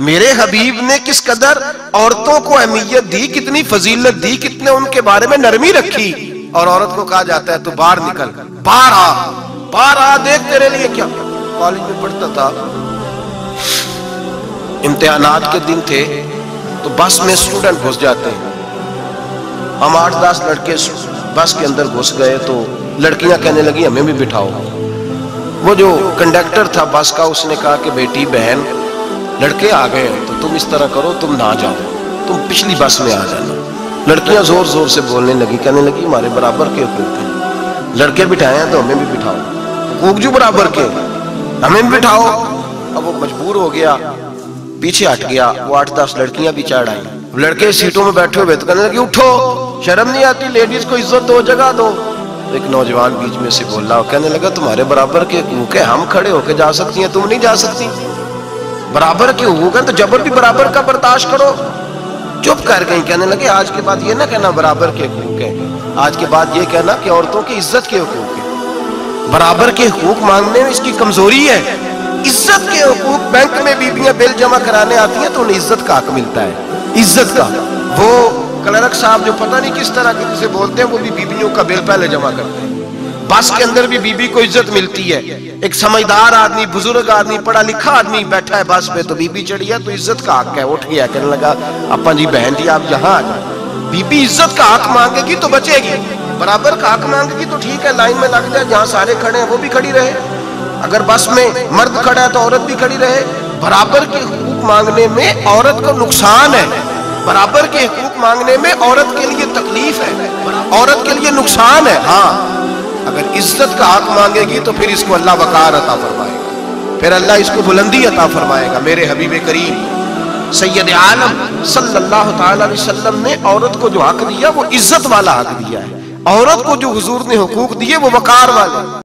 मेरे हबीब ने किस कदर औरतों को अहमियत दी, कितनी फजीलत दी, कितने उनके बारे में नरमी रखी। और औरत को कहा जाता है तू बाहर निकल, बाहर आ, बाहर आ, देख तेरे लिए क्या। कॉलेज में पढ़ता था, इम्तिहानात के दिन थे तो बस में स्टूडेंट घुस जाते हैं। हम 8-10 लड़के बस के अंदर घुस गए तो लड़कियां कहने लगी हमें भी बिठाओ। वो जो कंडक्टर था बस का उसने कहा कि बेटी बहन लड़के आ गए तो तुम इस तरह करो, तुम ना जाओ, तुम पिछली बस में आ जाना। लड़कियां जोर जोर से बोलने लगी, कहने लगी हमारे बराबर के हुकूक हैं, लड़के बिठाए हैं तो हमें भी बिठाओ, हुकूक जो बराबर के हमें भी बिठाओ। अब वो मजबूर हो गया, पीछे हट गया। वो 8-10 लड़कियां भी चढ़ आई, लड़के सीटों में बैठे हुए तो कहने लगे उठो, शर्म नहीं आती, लेडीज को इज्जत दो, जगह दो। एक नौजवान बीच में से बोला, कहने लगा तुम्हारे बराबर के हुकूक है, हम खड़े होके जा सकती हैं, तुम नहीं जा सकती। बराबर के हुकूक है तो जबर भी बराबर का बर्दाश्त करो। चुप कर गई। कहने लगे आज के बाद ये ना कहना बराबर के हुकूक है, आज के बाद ये कहना कि औरतों की इज्जत के हुकूक है। बराबर के हुकूक मांगने में इसकी कमजोरी है। इज्जत के हुकूक, बैंक में बीबियां बिल जमा कराने आती हैं तो उन्हें इज्जत का हक मिलता है, इज्जत का। वो क्लर्क साहब जो पता नहीं किस तरह किसी से बोलते हैं, वो भी बीबियों का बिल पहले जमा करते हैं। बस के अंदर भी बीबी को इज्जत मिलती है। एक समझदार आदमी, बुजुर्ग आदमी, पढ़ा लिखा आदमी बैठा है बस पे तो बीबी चढ़ी है तो इज्जत का हक है। उठ गया, कहने लगा अपा जी बहन जी आप यहाँ आ जाए। बीबी इज्जत का हक मांगेगी तो बचेगी, बराबर का हक मांगेगी तो ठीक है, लाइन में लग जाए, जहाँ सारे खड़े हैं वो भी खड़ी रहे। अगर बस में मर्द खड़ा है तो औरत भी खड़ी रहे। बराबर के हुकूक मांगने में औरत को नुकसान है, बराबर के हुकूक मांगने में औरत के लिए तकलीफ है, औरत के लिए नुकसान है। हाँ, अगर इज्जत का हक मांगेगी तो फिर इसको अल्लाह वकार अता फरमाएगा, फिर अल्लाह इसको बुलंदी अता फरमाएगा। मेरे हबीब करीम सैयद आलम सल्लल्लाहु तआला अलैहि वसल्लम ने औरत को जो हक दिया वो इज्जत वाला हक दिया है। औरत को जो हुजूर ने हुकूक दिए वो वकार वाले।